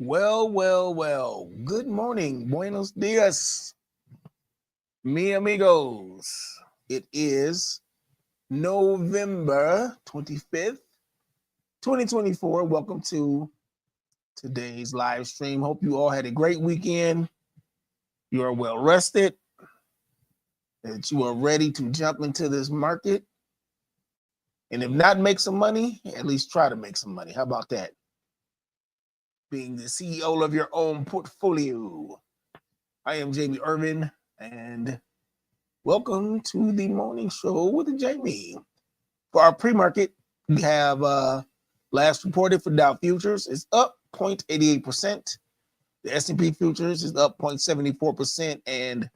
Well. Good morning. Buenos dias, mi amigos. It is November 25th, 2024. Welcome to today's live stream. Hope you all had a great weekend. You are well rested, that you are ready to jump into this market. And if not make some money, at least try to make some money. How about that? Being the CEO of your own portfolio. I am Jamie Irvin, and welcome to the morning show with Jamie. For our pre-market, we have last reported for Dow futures is up 0.88%. The S&P futures is up 0.74%, and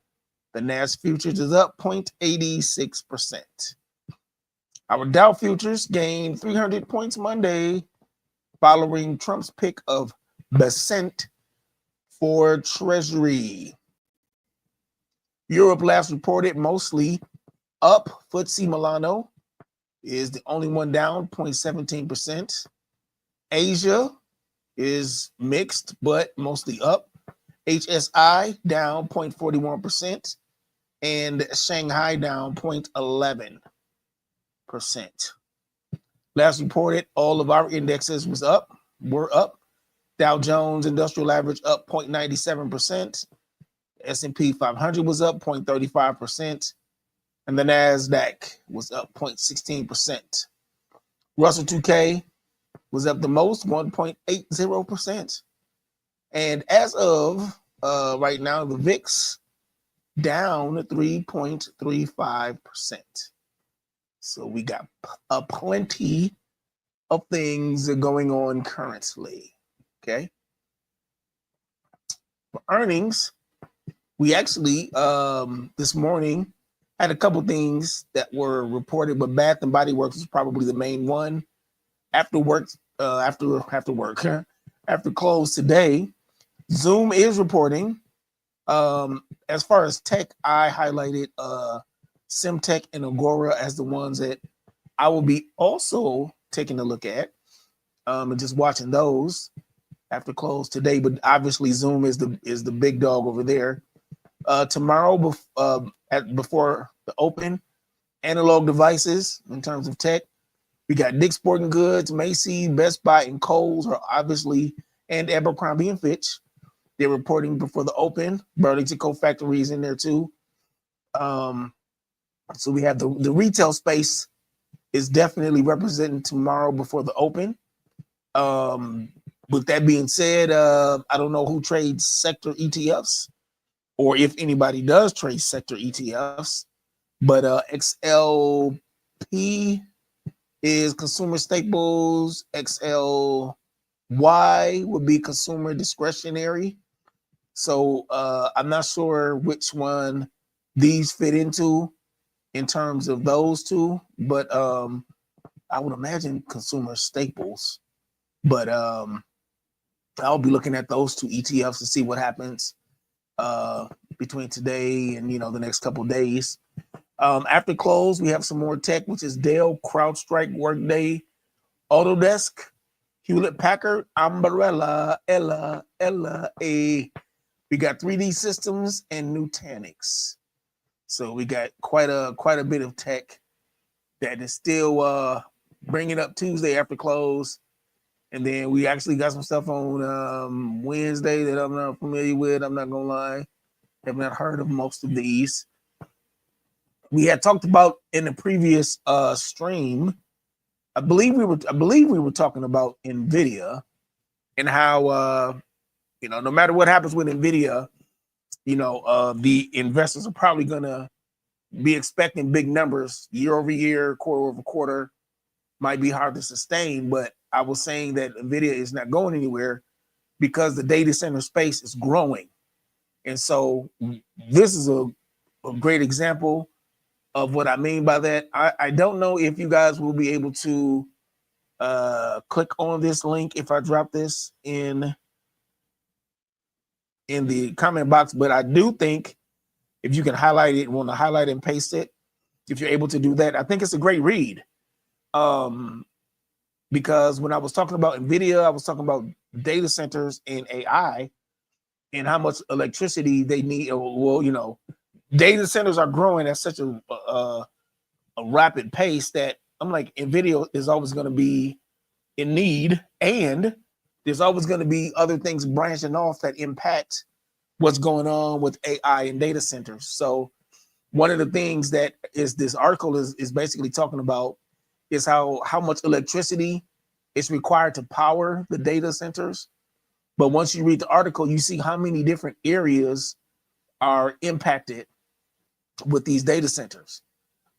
the NASDAQ futures is up 0.86%. Our Dow futures gained 300 points Monday, following Trump's pick of Besant for Treasury. Europe last reported mostly up. FTSE Milano is the only one down 0.17%. Asia is mixed but mostly up. HSI down 0.41%, and Shanghai down 0.11%. Last reported, all of our indexes were up. Dow Jones Industrial Average up 0.97%. S&P 500 was up 0.35%. And the NASDAQ was up 0.16%. Russell 2K was up the most, 1.80%. And as of right now, the VIX down 3.35%. So we got plenty of things going on currently. Okay. For earnings, we actually this morning had a couple things that were reported, but Bath and Body Works is probably the main one. After close today, Zoom is reporting. As far as tech, I highlighted Simtech and Agora as the ones that I will be also taking a look at and just watching those after close today. But obviously Zoom is the big dog over there. Tomorrow before the open, analog devices in terms of tech, we got Dick's Sporting Goods, Macy's, Best Buy, and Kohl's are obviously, and Abercrombie and Fitch. They're reporting before the open. Burlington Coat Factory is in there too. So we have the retail space is definitely represented tomorrow before the open. With that being said, I don't know who trades sector ETFs or if anybody does trade sector ETFs, but XLP is consumer staples. XLY would be consumer discretionary. So I'm not sure which one these fit into in terms of those two, but I would imagine consumer staples. But I'll be looking at those two ETFs to see what happens between today and the next couple of days. After close, we have some more tech, which is Dell, CrowdStrike, Workday, Autodesk, Hewlett Packard, Umbrella, Ella, A. We got 3D Systems and Nutanix. So we got quite a bit of tech that is still bringing up Tuesday after close. And then we actually got some stuff on Wednesday that I'm not familiar with. I'm not going to lie. Have not heard of most of these. We had talked about in the previous stream, I believe we were talking about NVIDIA and how, no matter what happens with NVIDIA, the investors are probably going to be expecting big numbers year over year, quarter over quarter. Might be hard to sustain, but I was saying that NVIDIA is not going anywhere because the data center space is growing. And so this is a great example of what I mean by that. I don't know if you guys will be able to click on this link if I drop this in the comment box, but I do think if you can highlight it, want to highlight and paste it, if you're able to do that, I think it's a great read. Because when I was talking about NVIDIA, I was talking about data centers and AI and how much electricity they need. Well, data centers are growing at such a rapid pace that I'm like, NVIDIA is always going to be in need, and there's always going to be other things branching off that impact what's going on with AI and data centers. So one of the things that is this article is basically talking about is how much electricity is required to power the data centers. But once you read the article, you see how many different areas are impacted with these data centers.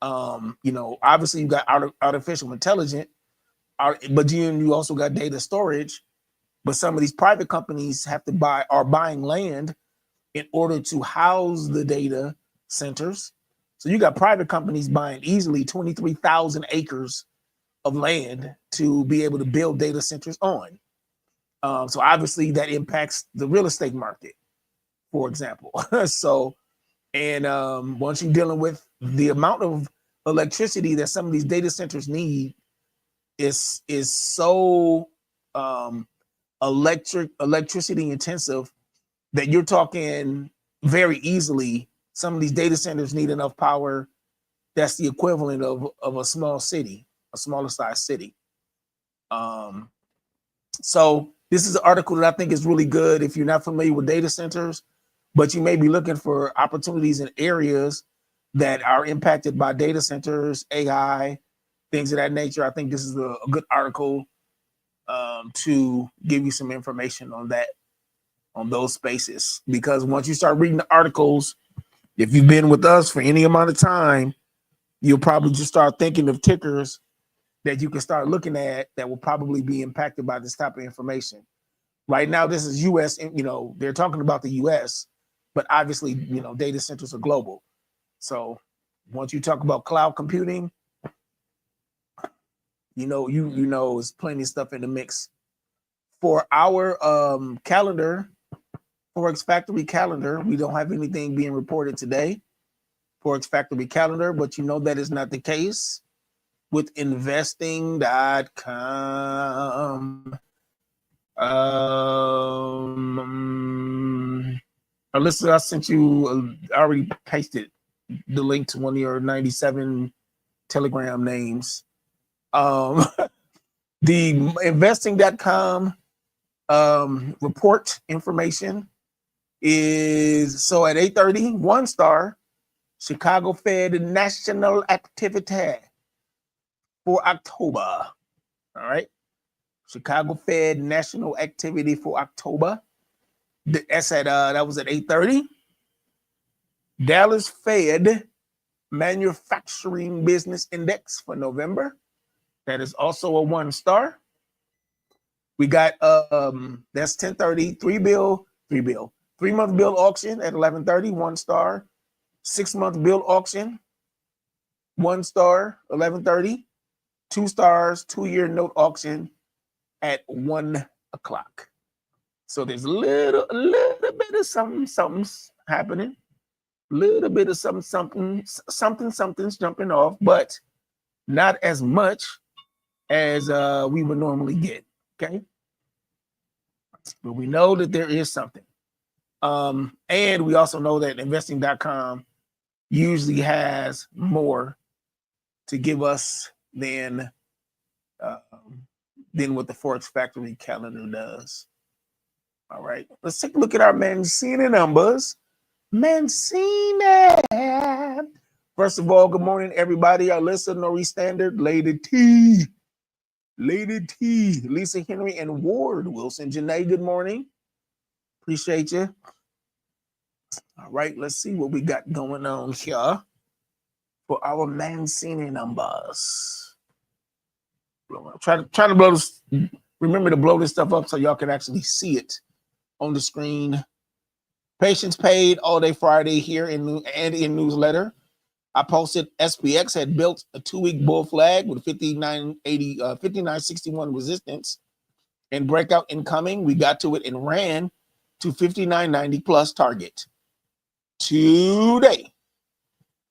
Obviously you got artificial intelligence, but you also got data storage. But some of these private companies are buying land in order to house the data centers. So you got private companies buying easily 23,000 acres of land to be able to build data centers on. So obviously that impacts the real estate market, for example. So, and once you're dealing with the amount of electricity that some of these data centers need is so electricity intensive that you're talking very easily. Some of these data centers need enough power that's the equivalent of a small city, a smaller size city. So this is an article that I think is really good if you're not familiar with data centers, but you may be looking for opportunities in areas that are impacted by data centers, AI, things of that nature. I think this is a good article to give you some information on that, on those spaces. Because once you start reading the articles, if you've been with us for any amount of time, you'll probably just start thinking of tickers that you can start looking at that will probably be impacted by this type of information. Right now, this is US, they're talking about the US, but obviously, data centers are global. So once you talk about cloud computing, there's plenty of stuff in the mix. For our calendar, ForexFactory calendar, we don't have anything being reported today. ForexFactory calendar, but that is not the case with investing.com. Alyssa, I sent you, I already pasted the link to one of your 97 Telegram names. The investing.com report information is, so at 8:30, 1 star, Chicago Fed national activity for October. All right. Chicago Fed national activity for October. That's that was at 8:30. Dallas Fed manufacturing business index for November. That is also a 1 star. We got that's 10:30, 3-month bill auction at 11:30, 1 star. 6-month bill auction, 1 star, 11:30. 2 stars, 2-year note auction at 1 o'clock. So there's a little bit of something's happening. A little bit of something's jumping off, but not as much as we would normally get. Okay. But we know that there is something. And we also know that investing.com usually has more to give us than what the ForexFactory calendar does. All right, let's take a look at our Mancini numbers. Mancini. First of all, good morning, everybody. Alyssa, Nori Standard, Lady T, Lisa Henry, and Ward Wilson. Janae, good morning. Appreciate you. All right, let's see what we got going on here for our Mancini numbers. Try to blow this. Remember to blow this stuff up so y'all can actually see it on the screen. Patients paid all day Friday here in newsletter. I posted SPX had built a 2-week bull flag with 59.61 resistance and breakout incoming. We got to it and ran to 59.90 plus target. Today,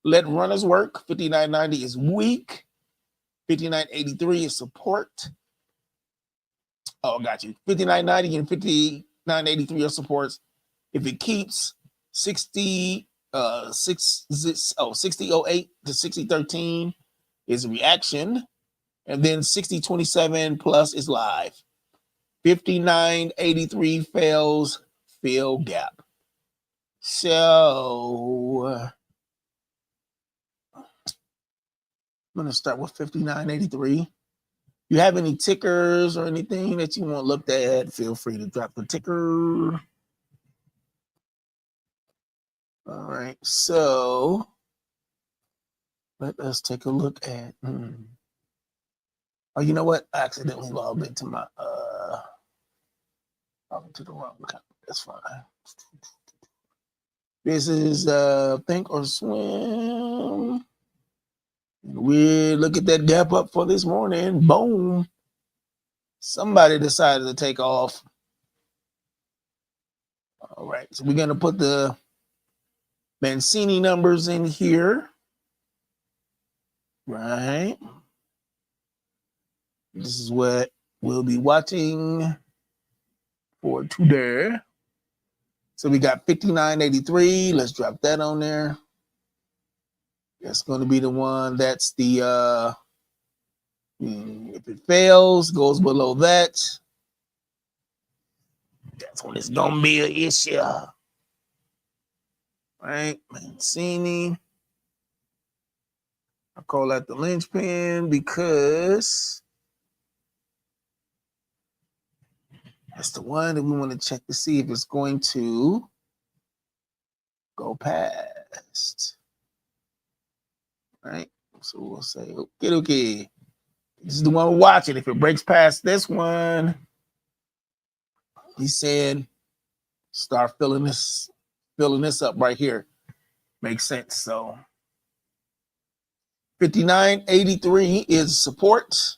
let runners work. 59.90 is weak. 59.83 is support. Oh, I got you. 59.90 and 59.83 are supports. If it keeps 60, 60.08 to 60.13 is reaction. And then 60.27 plus is live. 59.83 fails, fill gap. So I'm going to start with 59.83. You have any tickers or anything that you want looked at, feel free to drop the ticker. All right, so let us take a look at. Oh, you know what? I accidentally logged into my logged to the wrong account. That's fine. This is Think or Swim. We look at that gap up for this morning. Boom. Somebody decided to take off. All right, so we're gonna put the Mancini numbers in here. Right. This is what we'll be watching for today. So we got 59.83. Let's drop that on there. That's going to be the one. That's the if it fails, goes below that. That's when it's going to be an issue. Right? Mancini. I call that the linchpin because that's the one that we want to check to see if it's going to go past. Right? So we'll say, okay. This is the one we're watching. If it breaks past this one, he said, start filling this up right here. Makes sense. So 59.83 is support.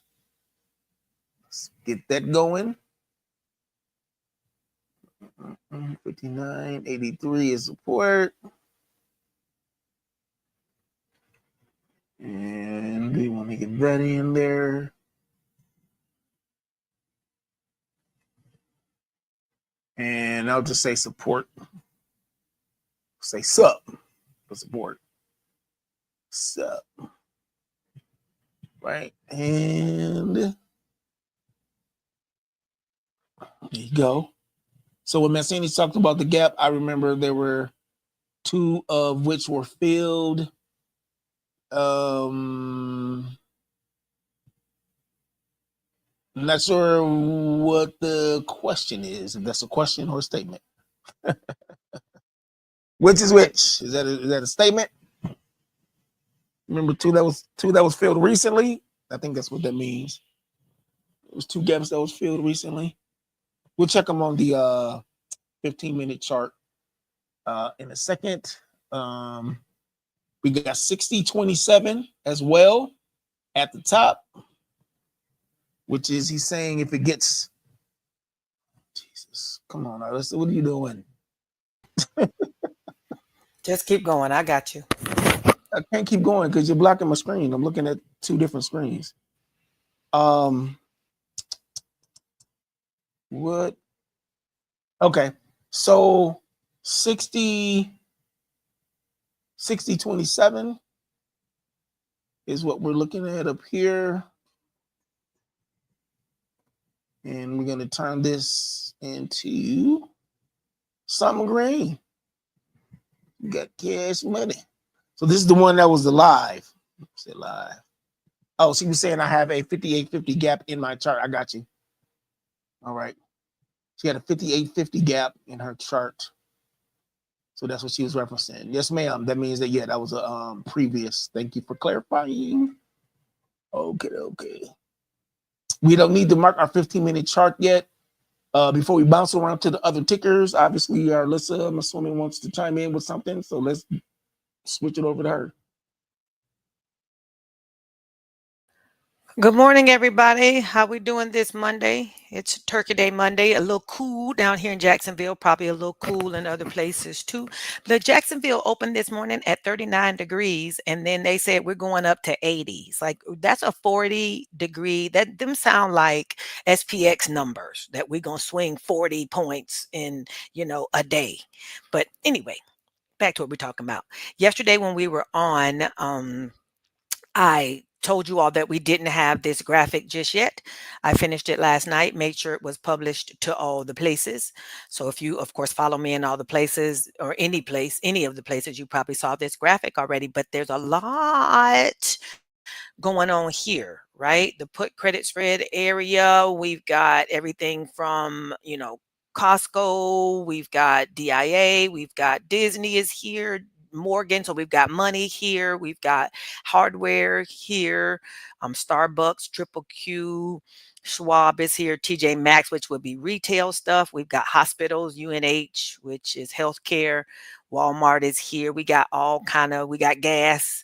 Let's get that going. 59.83 is support. And we want to get that in there. And I'll just say support. Say sup for support. Sup. Right. And there you go. So when Mancini talked about the gap, I remember there were two of which were filled. I'm not sure what the question is, if that's a question or a statement. Which is which? Is that a statement? Remember two that was filled recently? I think that's what that means. It was two gaps that was filled recently. We'll check them on the 15-minute chart in a second. We got 60.27 as well at the top, which is he's saying if it gets, Jesus, come on now, what are you doing? Just keep going. I got you. I can't keep going because you're blocking my screen. I'm looking at two different screens. What? Okay, so 60.27 is what we're looking at up here. And we're going to turn this into some green. We got cash money. So this is the one that was the live. Say live. Oh, she was saying I have a 58.50 gap in my chart. I got you. All right. She had a 58.50 gap in her chart. So that's what she was referencing. Yes, ma'am. That means that, yeah, that was a previous. Thank you for clarifying. Okay. We don't need to mark our 15-minute chart yet. Before we bounce around to the other tickers, obviously, our Alyssa, I'm assuming, wants to chime in with something. So let's switch it over to her. Good morning, everybody. How we doing this Monday? It's Turkey Day Monday. A little cool down here in Jacksonville, probably a little cool in other places too. The Jacksonville opened this morning at 39 degrees, and then they said we're going up to 80s. Like that's a 40-degree. That them sound like SPX numbers that we're gonna swing 40 points in, a day. But anyway, back to what we're talking about. Yesterday when we were on, I told you all that we didn't have this graphic just yet. I finished it last night, made sure it was published to all the places. So if you, of course, follow me in all the places or any place, any of the places, you probably saw this graphic already, but there's a lot going on here, right? The put credit spread area, we've got everything from, Costco, we've got DIA, we've got Disney is here, Morgan, so we've got money here, we've got hardware here, Starbucks, Triple Q, Schwab is here, TJ Maxx, which would be retail stuff. We've got hospitals, UNH, which is healthcare. Walmart is here. We got all kind of, we got gas.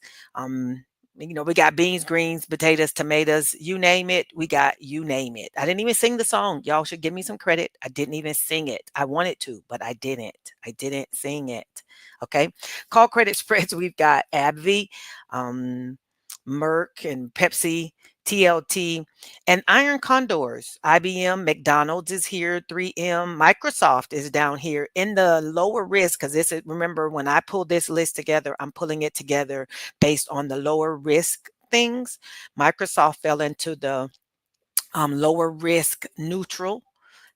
We got beans, greens, potatoes, tomatoes, you name it. We got you name it. I didn't even sing the song. Y'all should give me some credit. I didn't even sing it. I wanted to, but I didn't. I didn't sing it. Okay. Call credit spreads. We've got AbbVie, um, Merck, and Pepsi, TLT, and Iron Condors. IBM, McDonald's is here. 3M, Microsoft is down here in the lower risk because this is, remember, when I pull this list together, I'm pulling it together based on the lower risk things. Microsoft fell into the lower risk neutral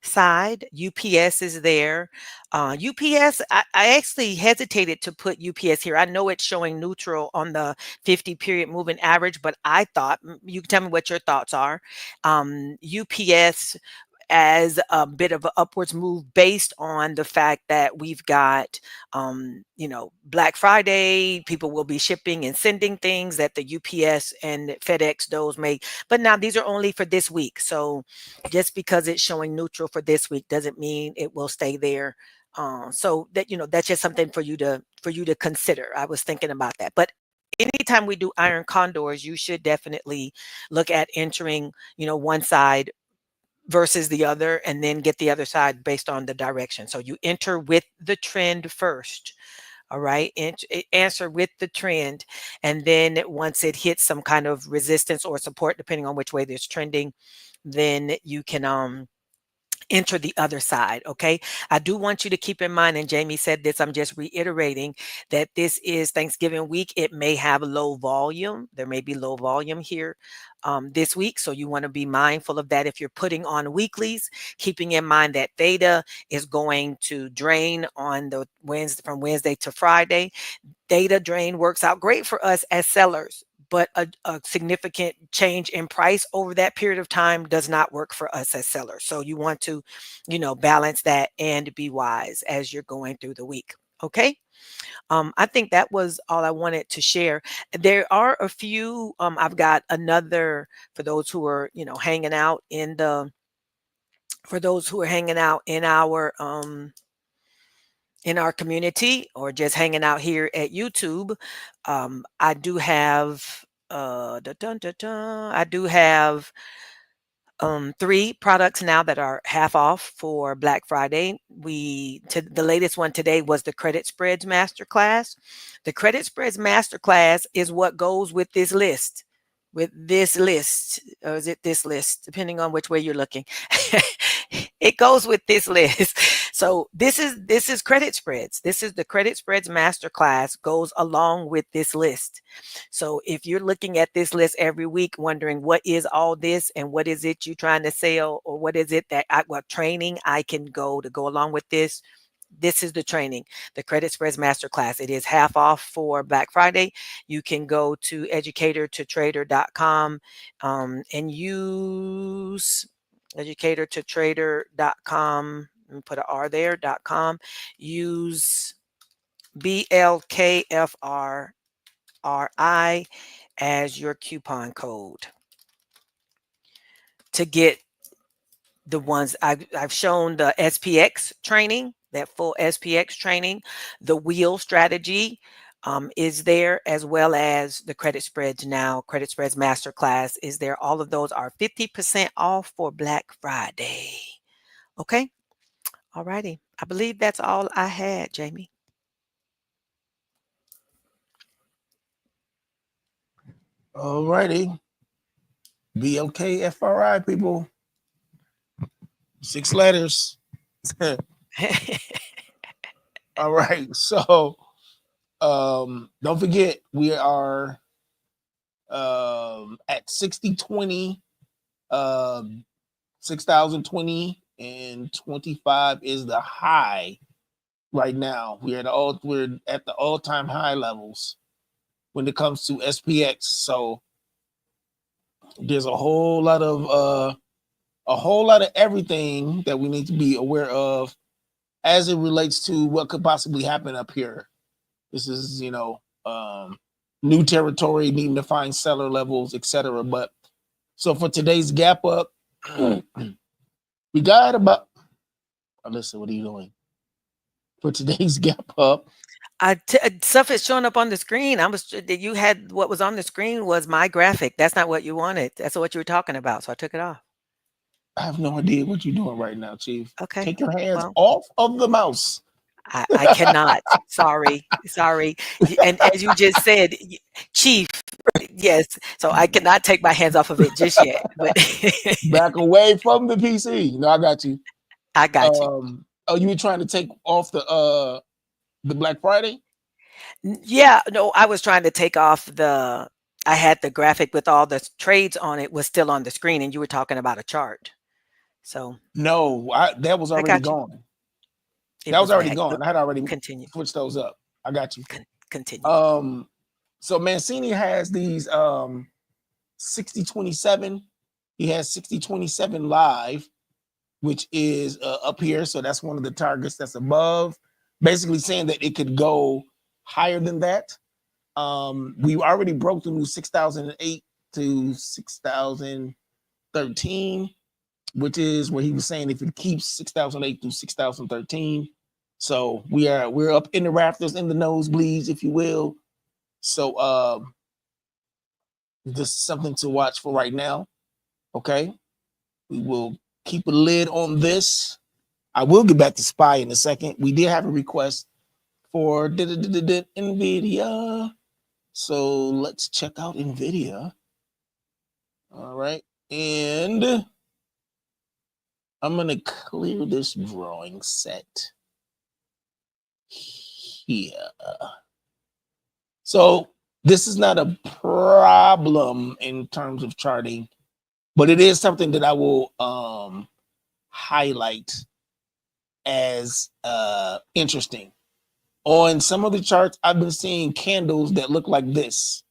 side. UPS is there. UPS, I actually hesitated to put UPS here. I know it's showing neutral on the 50 period moving average, but I thought, you can tell me what your thoughts are. UPS as a bit of an upwards move based on the fact that we've got, Black Friday, people will be shipping and sending things that the UPS and FedEx, those make. But now these are only for this week. So just because it's showing neutral for this week doesn't mean it will stay there. So that, that's just something for you to consider. I was thinking about that. But anytime we do iron condors, you should definitely look at entering, one side versus the other and then get the other side based on the direction. So you enter with the trend first. All right. Answer with the trend. And then once it hits some kind of resistance or support, depending on which way there's trending, then you can enter the other side. Okay. I do want you to keep in mind, and Jamie said this, I'm just reiterating that this is Thanksgiving week. It may have low volume. There may be low volume here this week. So you want to be mindful of that if you're putting on weeklies, keeping in mind that theta is going to drain on the Wednesday from Wednesday to Friday. Data drain works out great for us as sellers, but a significant change in price over that period of time does not work for us as sellers. So you want to, balance that and be wise as you're going through the week. Okay. I think that was all I wanted to share. There are a few, I've got another for those who are, hanging out in the, for those who are hanging out in our community or just hanging out here at YouTube. I do have I do have 3 products now that are half off for Black Friday. The latest one today was the Credit Spreads Masterclass. The Credit Spreads Masterclass is what goes with this list. With this list, or is it this list? Depending on which way you're looking, it goes with this list. So this is credit spreads. This is the Credit Spreads Masterclass goes along with this list. So if you're looking at this list every week, wondering what is all this and what is it you're trying to sell, or what is it that what training I can go to go along with this. This is the training, the Credit Spreads Masterclass. It is half off for Black Friday. You can go to educatortotrader.com and use educatortotrader.com. Let me put an R there.com. Use BLKFRRI as your coupon code to get the ones I've shown the SPX training, that full SPX training, the wheel strategy, is there, as well as the credit spreads now, credit spreads masterclass is there. All of those are 50% off for Black Friday. Okay. All righty. I believe that's all I had, Jamie. All righty. BLKFRI, people. 6 letters. All right. So don't forget, we are at 60-20, 6,020 and 25 is the high right now. We're at the all-time high levels when it comes to SPX. So there's a whole lot of everything that we need to be aware of as it relates to what could possibly happen up here. This is, new territory, needing to find seller levels, etc. But so for today's gap up, we got about. Alyssa, what are you doing? For today's gap up, Stuff is showing up on the screen. You had what was on the screen was my graphic. That's not what you wanted. That's what you were talking about. So I took it off. I have no idea what you're doing right now, Chief. Okay. Take your hands Well, off of the mouse. I cannot. Sorry. And as you just said, Chief, yes. So I cannot take my hands off of it just yet. But Back away from the PC. No, I got you. I got you. Oh, you were trying to take off the Black Friday? Yeah, no, I was trying to take off I had the graphic with all the trades on it was still on the screen, and you were talking about a chart. So no, that was already gone. That was already gone. I had already switched those up. I got you. Continue. So Mancini has these 60-27. He has 60-27 live, which is up here. So that's one of the targets that's above, basically saying that it could go higher than that. We already broke the new 6,008 to 6,013, which is where he was saying if it keeps 6,008 through 6,013. So we're up in the rafters, in the nosebleeds, if you will. So this is something to watch for right now. Okay. We will keep a lid on this. I will get back to SPY in a second. We did have a request for NVIDIA. So let's check out NVIDIA. All right. And I'm going to clear this drawing set here. So this is not a problem in terms of charting, but it is something that I will highlight as interesting. On some of the charts, I've been seeing candles that look like this.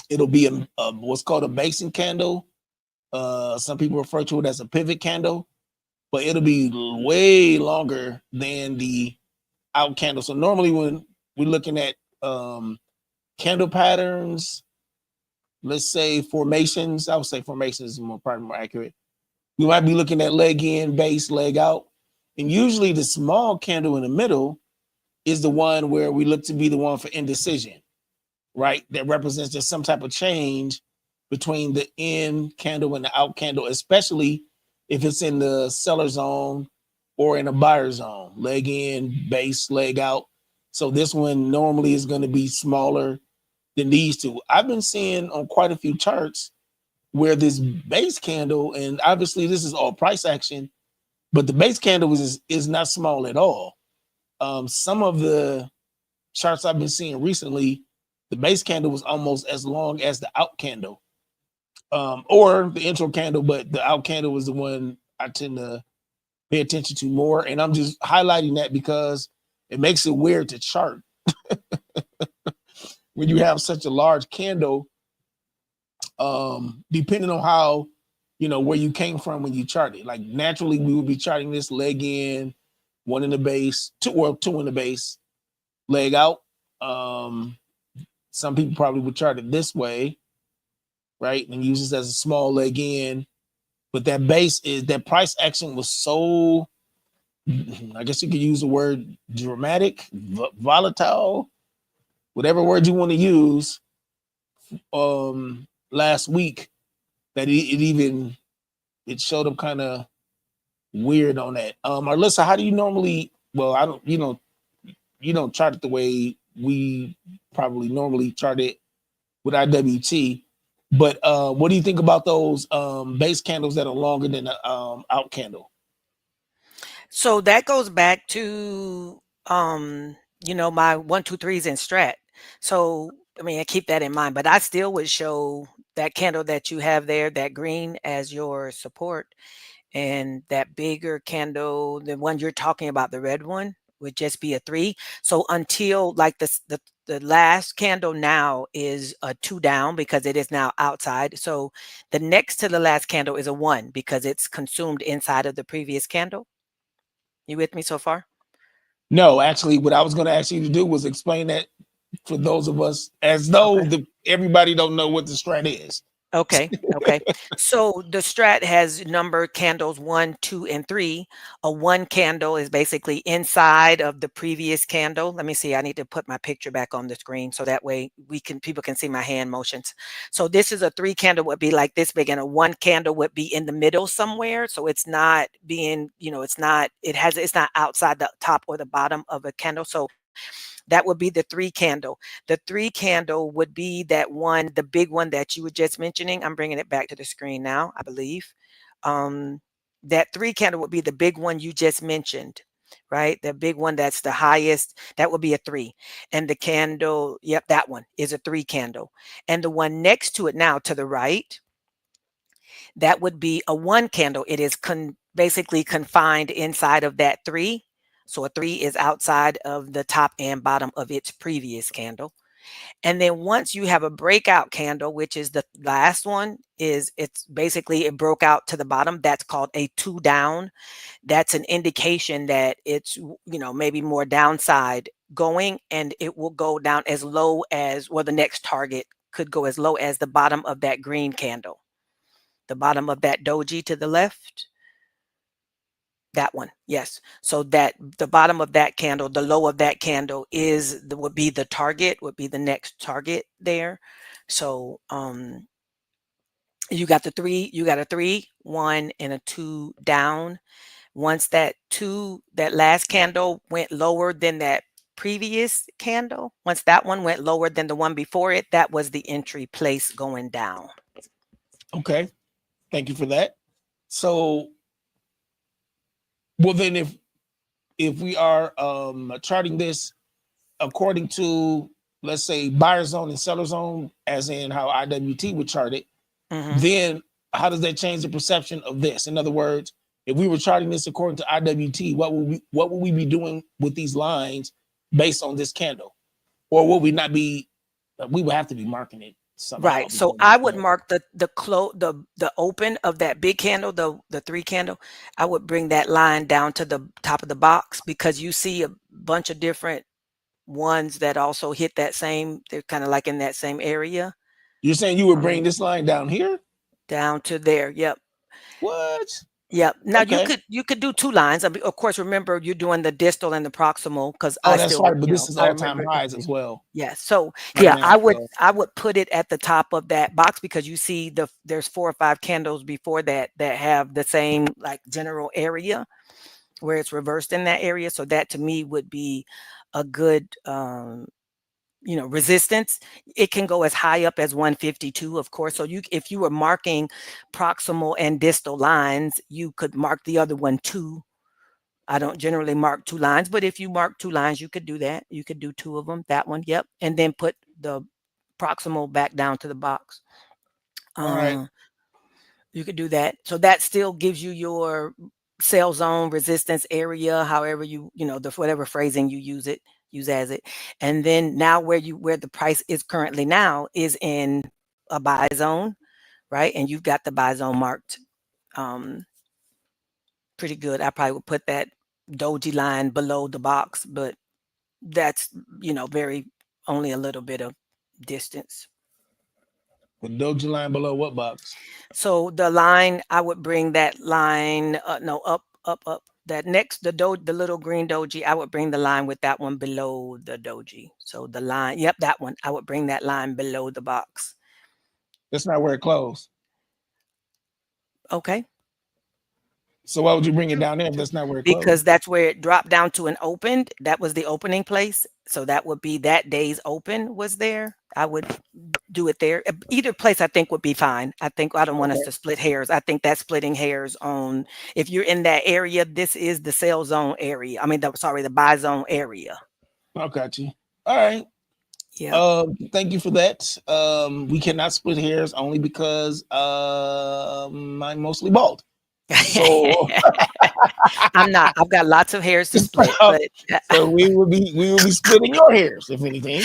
It'll be what's called a basing candle. Some people refer to it as a pivot candle, but it'll be way longer than the out candle. So normally when we're looking at candle patterns, let's say formations, I would say formations is probably more accurate. We might be looking at leg in, base, leg out. And usually the small candle in the middle is the one where we look to be the one for indecision, right? That represents just some type of change between the in candle and the out candle, especially if it's in the seller zone or in a buyer zone, leg in, base, leg out. So this one normally is going to be smaller than these two. I've been seeing on quite a few charts where this base candle, and obviously this is all price action, but the base candle is not small at all. Some of the charts I've been seeing recently, the base candle was almost as long as the out candle, or the intro candle, but the out candle was the one I tend to pay attention to more. And I'm just highlighting that because it makes it weird to chart when you have such a large candle, depending on how, where you came from when you charted. Like naturally, we would be charting this leg in, one in the base, two in the base, leg out. Some people probably would chart it this way, right? And use this as a small leg in. But that base that price action was so, I guess you could use the word dramatic, volatile. whatever word you want to use, last week, that it showed up kind of weird on that. Alyssa, how do you normally? Well, I don't. You don't chart it the way we probably normally chart it with IWT. But what do you think about those base candles that are longer than the out candle? So that goes back to my 1, 2, 3s in strat. So I mean, I keep that in mind, but I still would show that candle that you have there, that green, as your support, and that bigger candle, the one you're talking about, the red one, would just be a 3. So until like the last candle now is a 2 down because it is now outside. So the next to the last candle is a 1 because it's consumed inside of the previous candle. You with me so far? No, actually, what I was going to ask you to do was explain that for those of us, as though Okay. everybody don't know what the strat is. Okay. Okay. So the strat has numbered candles 1, 2, and 3. A 1 candle is basically inside of the previous candle. Let me see. I need to put my picture back on the screen so that way people can see my hand motions. So this is a 3 candle would be like this big, and a 1 candle would be in the middle somewhere. So it's not being, it's not outside the top or the bottom of a candle. So that would be the 3 candle. The 3 candle would be that one, the big one that you were just mentioning. I'm bringing it back to the screen now, I believe. That 3 candle would be the big one you just mentioned, right? The big one that's the highest, that would be a 3. And the candle, yep, that one is a 3 candle. And the one next to it now to the right, that would be a 1 candle. It is basically confined inside of that 3. So a 3 is outside of the top and bottom of its previous candle. And then once you have a breakout candle, which is the last one, it's basically it broke out to the bottom. That's called a 2 down. That's an indication that it's maybe more downside going, and it will go down as low as, well, the next target could go as low as the bottom of that green candle, the bottom of that doji to the left. That one, yes. So that the bottom of that candle, the low of that candle would be the target, would be the next target there. So you got a 3, 1, and a 2 down. Once that last candle went lower than that previous candle, once that one went lower than the one before it, that was the entry place going down. Okay, thank you for that. So, well, then if we are charting this according to, let's say, buyer zone and seller zone, as in how IWT would chart it, then how does that change the perception of this? In other words, if we were charting this according to IWT, what would we be doing with these lines based on this candle? Or would we not be? We would have to be marking it somehow. Right. So I would mark the open of that big candle, the 3 candle. I would bring that line down to the top of the box because you see a bunch of different ones that also hit that same, they're kind of like in that same area. You're saying you would bring this line down here? Down to there. Yep. What? Yep. Now Okay. you could do 2 lines. I mean, of course, remember you're doing the distal and the proximal because Oh, I that's still, right. But this is I all-time remember. highs as well Yes. So right yeah, now. I would put it at the top of that box because you see there's 4 or 5 candles before that have the same like general area where it's reversed in that area. So that to me would be a good resistance. It can go as high up as 152, of course. So if you were marking proximal and distal lines, you could mark the other one too. I don't generally mark 2 lines, but if you mark 2 lines, you could do that. You could do 2 of them, that one, yep, and then put the proximal back down to the box. All right. You could do that. So that still gives you your sell zone resistance area, however whatever phrasing you use as it. And then now where the price is currently now is in a buy zone, right? And you've got the buy zone marked pretty good. I probably would put that doji line below the box, but that's very only a little bit of distance. The doji line below what box? So the line, I would bring that line no up That next, the little green doji, I would bring the line with that one below the doji. So the line, yep, that one. I would bring that line below the box. That's not where it closed. Okay. So why would you bring it down there if that's not where it closed? Because that's where it dropped down to an opened. That was the opening place. So that would be that day's open was there. I would do it there. Either place I think would be fine. I don't want us Okay. to split hairs. I think that's splitting hairs on if you're in that area, this is the sell zone area. I mean, the buy zone area. I got you. All right. Yeah. Thank you for that. We cannot split hairs only because I'm mostly bald. So I'm not. I've got lots of hairs to split, but so we will be splitting your hairs, if anything.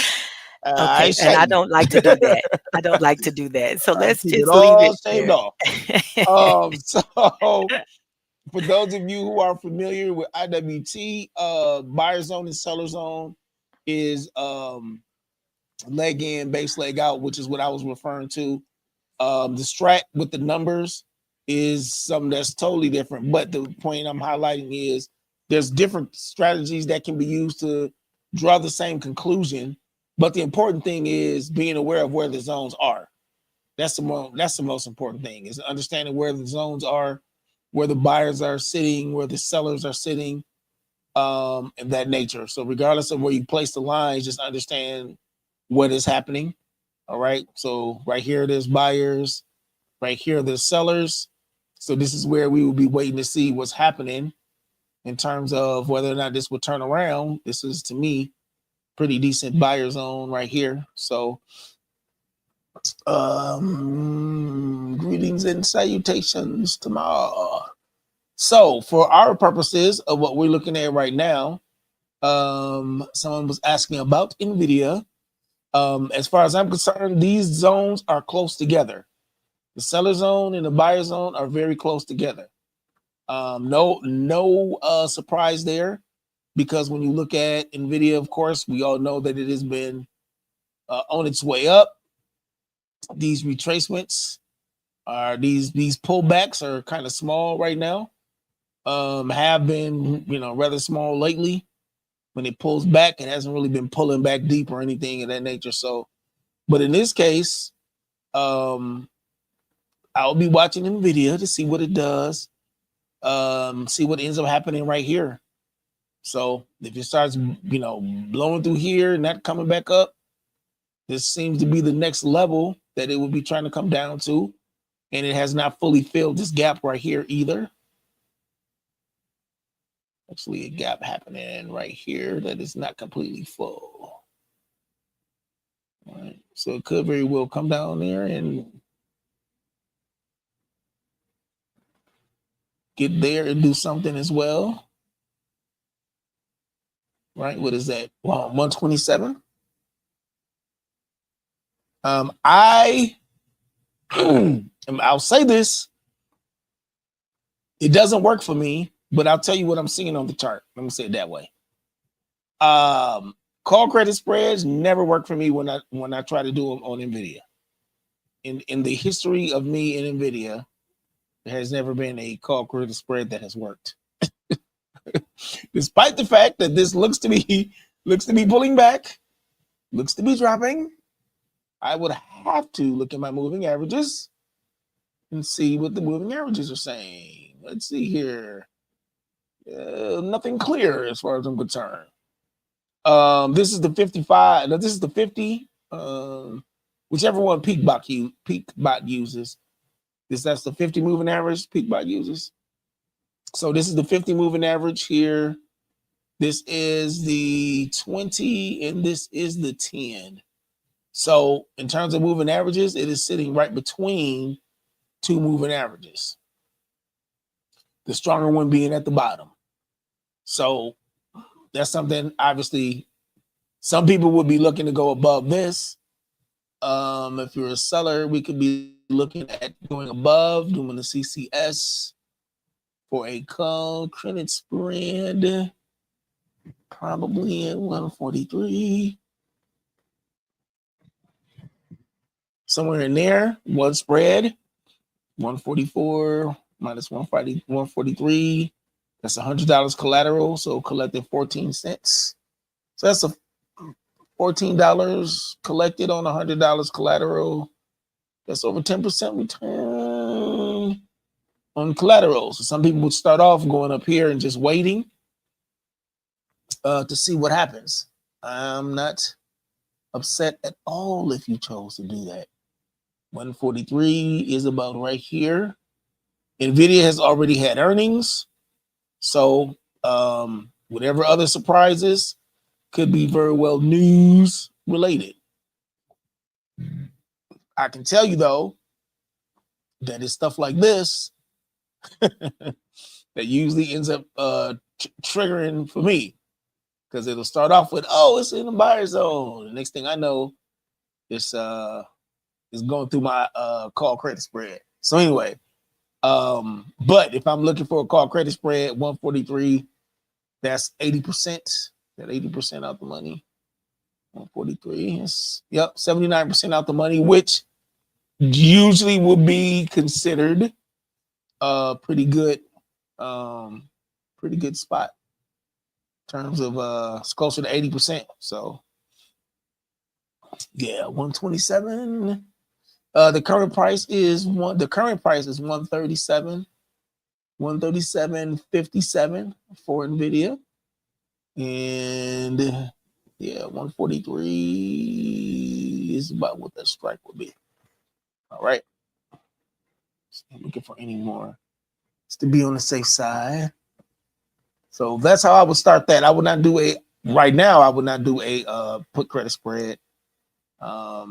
I okay. And I shave you. don't like to do that. I don't like to do that. So I let's keep it just leave all it shaved there. off. So for those of you who are familiar with IWT, buyer zone and seller zone is leg in, base leg out, which is what I was referring to. The strat with the numbers is something that's totally different. But the point I'm highlighting is there's different strategies that can be used to draw the same conclusion. But the important thing is being aware of where the zones are. That's the most important thing is understanding where the zones are, where the buyers are sitting, where the sellers are sitting, and that nature. So regardless of where you place the lines, just understand what is happening. All right. So right here, there's buyers. Right here, there's sellers. So this is where we will be waiting to see what's happening in terms of whether or not this will turn around. This is, to me, pretty decent buyer zone right here. So greetings and salutations tomorrow. So for our purposes of what we're looking at right now, someone was asking about NVIDIA. As far as I'm concerned, these zones are close together. The seller zone and the buyer zone are very close together. No surprise there, because when you look at NVIDIA, of course, we all know that it has been on its way up. These retracements are these pullbacks are kind of small right now. Have been rather small lately. When it pulls back, it hasn't really been pulling back deep or anything of that nature. So, but in this case, I'll be watching NVIDIA to see what it does. See what ends up happening right here. So if it starts, blowing through here and not coming back up, this seems to be the next level that it will be trying to come down to. And it has not fully filled this gap right here either. Actually, a gap happening right here that is not completely full. All right. So it could very well come down there and get there and do something as well. Right? What is that? Well, 127. I'll say this. It doesn't work for me, but I'll tell you what I'm seeing on the chart. Let me say it that way. Call credit spreads never work for me when I try to do them on NVIDIA. In the history of me in NVIDIA, there has never been a call credit spread that has worked. Despite the fact that this looks to be pulling back, looks to be dropping, I would have to look at my moving averages and see what the moving averages are saying. Let's see here. Nothing clear as far as I'm concerned. This is the 55. Now this is the 50. Whichever one Peakbot uses. That's the 50 moving average Peakbot uses. So this is the 50 moving average here. This is the 20 and this is the 10. So in terms of moving averages, it is sitting right between two moving averages. The stronger one being at the bottom. So that's something, obviously, some people would be looking to go above this. If you're a seller, we could be looking at going above, doing the CCS for a call credit spread, probably at 143. Somewhere in there, one spread, 144 minus 143. That's $100 collateral, so collected 14 cents. So that's a $14 collected on $100 collateral. That's over 10% return on collateral. So some people would start off going up here and just waiting to see what happens. I'm not upset at all if you chose to do that. 143 is about right here. NVIDIA has already had earnings. So whatever other surprises could be very well news related. I can tell you though, that it's stuff like this that usually ends up triggering for me, because it'll start off with, oh, it's in the buyer zone. The next thing I know, it's going through my call credit spread. So anyway, but if I'm looking for a call credit spread, 143, that's 80%. That 80% out the money. 143 is, yep, 79% out the money, which usually would be considered pretty good spot in terms of it's closer to 80%. So yeah, 127. The current price is 137.57 for NVIDIA. And yeah, 143 is about what that strike would be. All right. So I'm looking for any more just to be on the safe side. So that's how I would start that. I would not do a right now. I would not do a put credit spread. I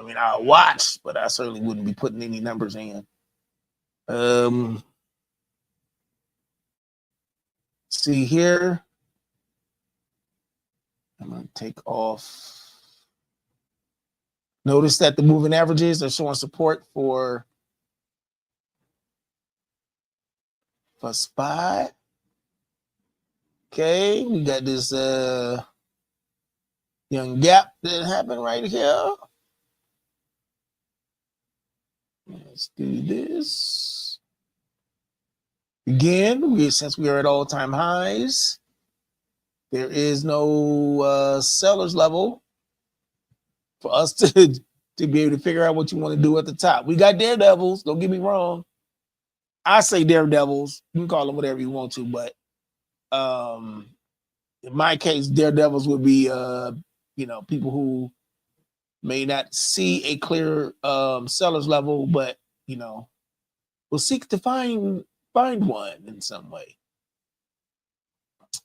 mean, I'll watch, but I certainly wouldn't be putting any numbers in. See here. I'm going to take off. Notice that the moving averages are showing support for SPY. Okay, we got this young gap that happened right here. Let's do this. Again, since we are at all-time highs, there is no seller's level for us to be able to figure out what you want to do at the top. We got daredevils, don't get me wrong. I say daredevils, you can call them whatever you want to, but in my case, daredevils would be people who may not see a clear seller's level, but will seek to find one in some way.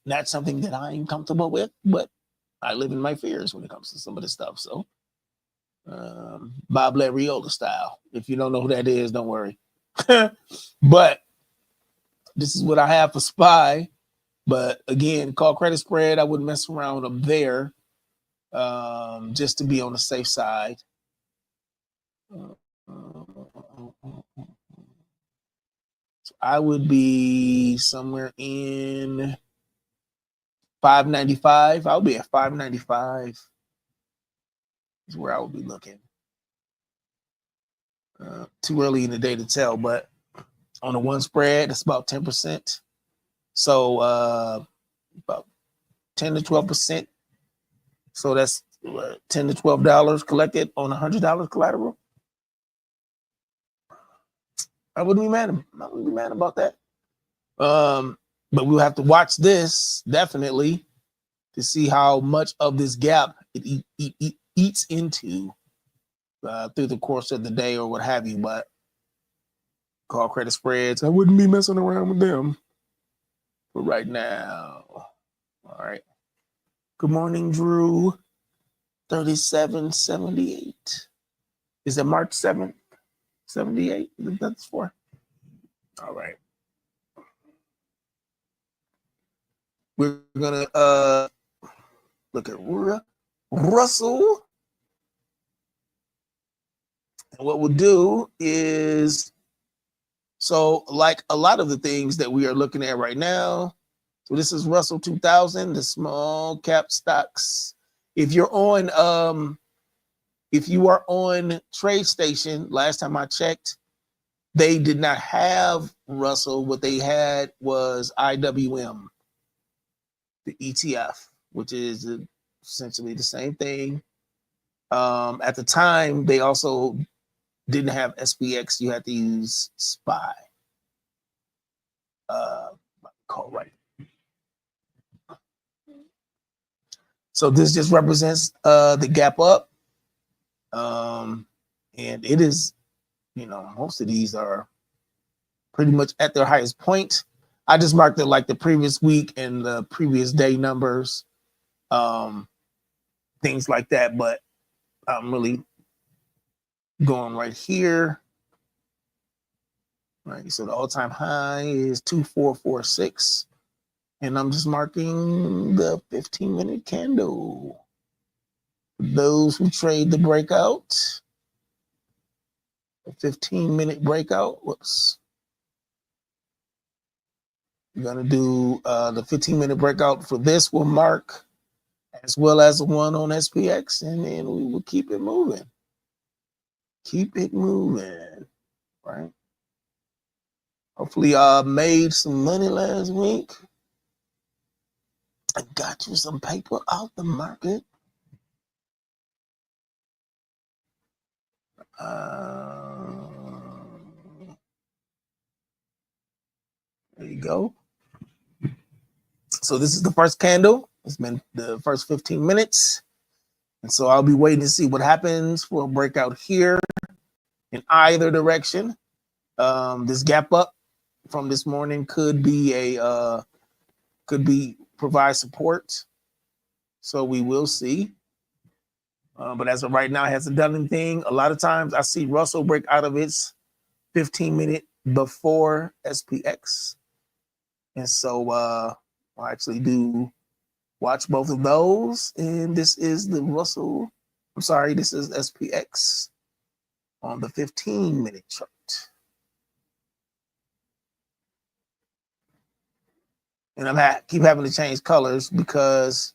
Not something that I'm comfortable with, but I live in my fears when it comes to some of this stuff. So Bob Lariola style. If you don't know who that is, don't worry. But this is what I have for SPY. But again, call credit spread, I wouldn't mess around up there just to be on the safe side. So I would be somewhere in 595. I'll be at 595 is where I would be looking. Too early in the day to tell, but on the one spread, it's about 10%. So about 10 to 12%. So that's $10 to $12 collected on $100 collateral. I wouldn't be mad about that. But we'll have to watch this definitely to see how much of this gap it eats into through the course of the day or what have you. But call credit spreads, I wouldn't be messing around with them for right now. All right. Good morning, Drew. 3778. Is it March 7th? 78? That's for. All right. We're gonna look at Russell. And what we'll do is, so like a lot of the things that we are looking at right now, so this is Russell 2000, the small cap stocks. If you're on, if you are on TradeStation, last time I checked, they did not have Russell. What they had was IWM, the ETF, which is essentially the same thing. At the time, they also didn't have SPX. You had to use SPY. Call right. So this just represents the gap up. And it is, most of these are pretty much at their highest point. I just marked it like the previous week and the previous day numbers, things like that. But I'm really going right here. Right, so the all-time high is 2446, and I'm just marking the 15-minute candle. Those who trade the breakout, the 15-minute breakout. Whoops. We're gonna do the 15-minute breakout for this will mark, as well as the one on SPX, and then we will keep it moving. Keep it moving, right? Hopefully, made some money last week. I got you some paper out the market. There you go. So this is the first candle. It's been the first 15 minutes. And so I'll be waiting to see what happens for a breakout here in either direction. This gap up from this morning could provide support. So we will see. But as of right now, it hasn't done anything. A lot of times I see Russell break out of its 15-minute before SPX. And so I actually do watch both of those. And this is the Russell. This is SPX on the 15-minute chart. And keep having to change colors because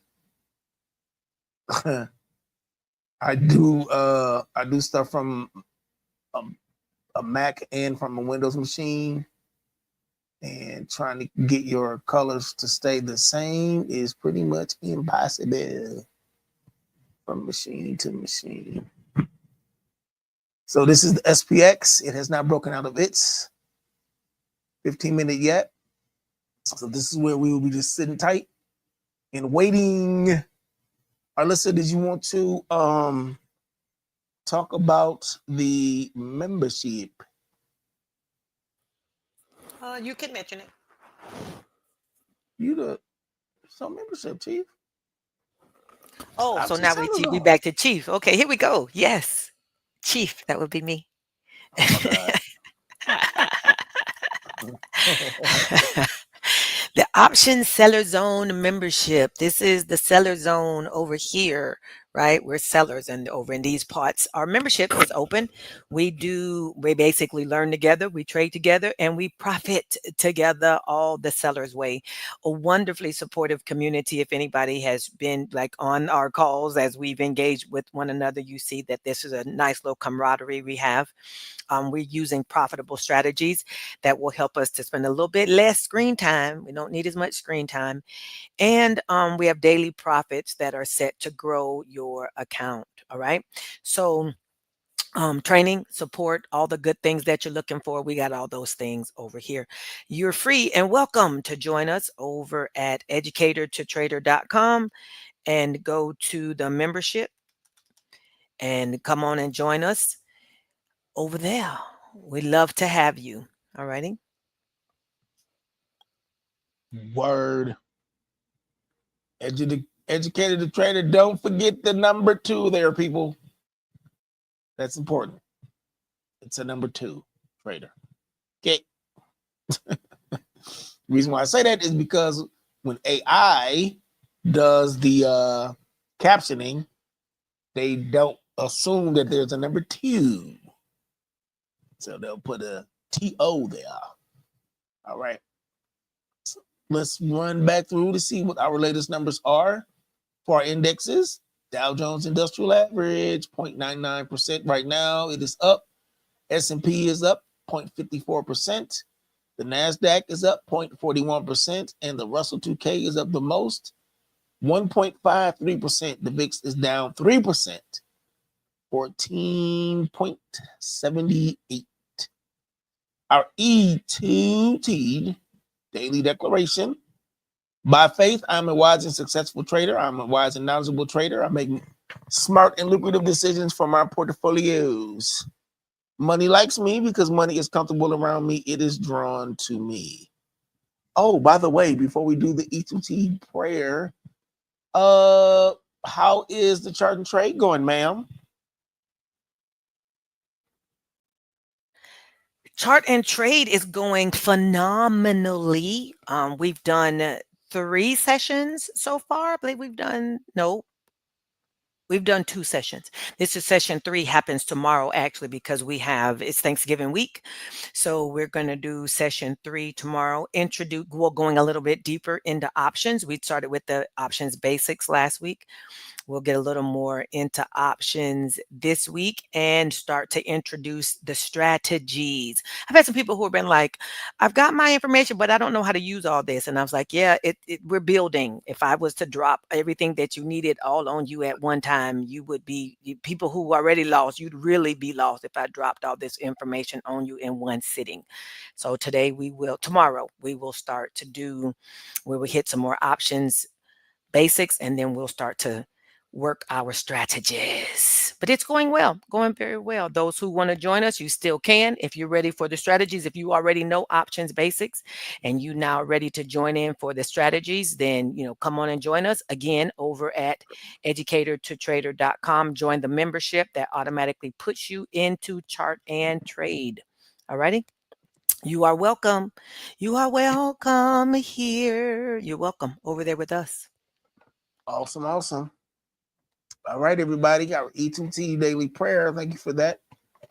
I do stuff from a Mac and from a Windows machine, and trying to get your colors to stay the same is pretty much impossible from machine to machine. So this is the SPX. It has not broken out of its 15-minute yet. So this is where we will be just sitting tight and waiting. Alyssa, did you want to talk about the membership? You can mention it. You the membership, Chief. Oh, so now we back to Chief. Okay, here we go. Yes, Chief, that would be me. Oh The option seller zone membership. This is the seller zone over here, right? We're sellers, and over in these parts, our membership is open. We basically learn together, we trade together, and we profit together all the seller's way. A wonderfully supportive community. If anybody has been like on our calls as we've engaged with one another, you see that this is a nice little camaraderie we have. We're using profitable strategies that will help us to spend a little bit less screen time. We don't need as much screen time. And we have daily profits that are set to grow your account. All right. So training, support, all the good things that you're looking for. We got all those things over here. You're free and welcome to join us over at educatortotrader.com and go to the membership and come on and join us over there. We'd love to have you. All righty. Word. Educated to trader. Don't forget the number 2 there, people. That's important. It's a number 2 trader. Okay. Reason why I say that is because when AI does the captioning, they don't assume that there's a number 2. So they'll put a TO there. All right. So let's run back through to see what our latest numbers are for our indexes. Dow Jones Industrial Average, 0.99% right now. It is up. S&P is up 0.54%. The NASDAQ is up 0.41%, and the Russell 2K is up the most, 1.53%. The VIX is down 3%, 14.78. Our E2T daily declaration. By faith, I'm a wise and successful trader. I'm a wise and knowledgeable trader. I make smart and lucrative decisions for my portfolios. Money likes me because money is comfortable around me. It is drawn to me. Oh, by the way, before we do the E2T prayer, how is the chart and trade going, ma'am? Chart and trade is going phenomenally. We've done 3 sessions so far. I believe we've done We've done 2 sessions. This is session 3, happens tomorrow actually, because it's Thanksgiving week. So we're going to do session 3 tomorrow. Going a little bit deeper into options. We started with the options basics last week. We'll get a little more into options this week and start to introduce the strategies. I've had some people who have been like, I've got my information, but I don't know how to use all this. And I was like, yeah, we're building. If I was to drop everything that you needed all on you at one time, people who already lost, you'd really be lost if I dropped all this information on you in one sitting. So tomorrow, we will hit some more options basics, and then we'll start to work our strategies. But it's going well, going very well. Those who want to join us, you still can. If you're ready for the strategies, if you already know options basics and you now ready to join in for the strategies, then come on and join us again over at educatortotrader.com. Join the membership that automatically puts you into chart and trade. All righty. You are welcome. You are welcome here. You're welcome over there with us. Awesome, awesome. All right, everybody. Our E2T daily prayer. Thank you for that,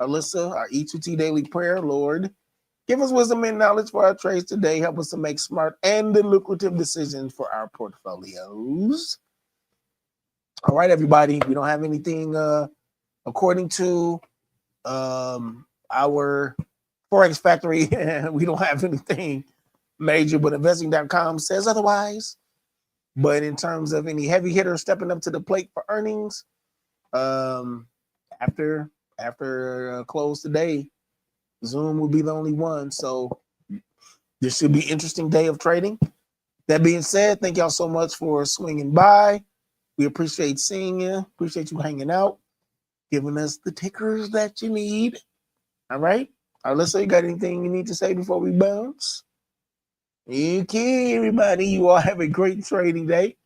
Alyssa. Our E2T daily prayer, Lord, give us wisdom and knowledge for our trades today. Help us to make smart and lucrative decisions for our portfolios. All right, everybody. We don't have anything according to our ForexFactory. We don't have anything major, but investing.com says otherwise. But in terms of any heavy hitters stepping up to the plate for earnings, after close today, Zoom will be the only one. So this should be an interesting day of trading. That being said, thank y'all so much for swinging by. We appreciate seeing you. Appreciate you hanging out, giving us the tickers that you need. All right. Alyssa, you got anything you need to say before we bounce? Okay, everybody. You all have a great trading day.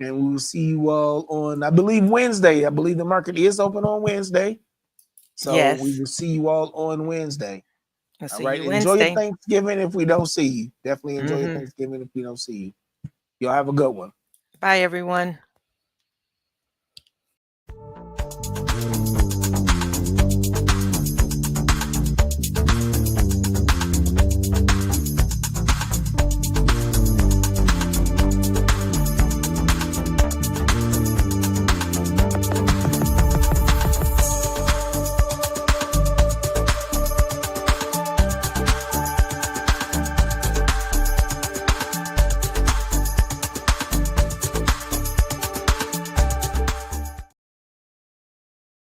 And we will see you all on, I believe, Wednesday. I believe the market is open on Wednesday. So we will see you all on Wednesday. All right. Enjoy your Thanksgiving if we don't see you. Definitely enjoy your Thanksgiving if we don't see you. Y'all have a good one. Bye, everyone.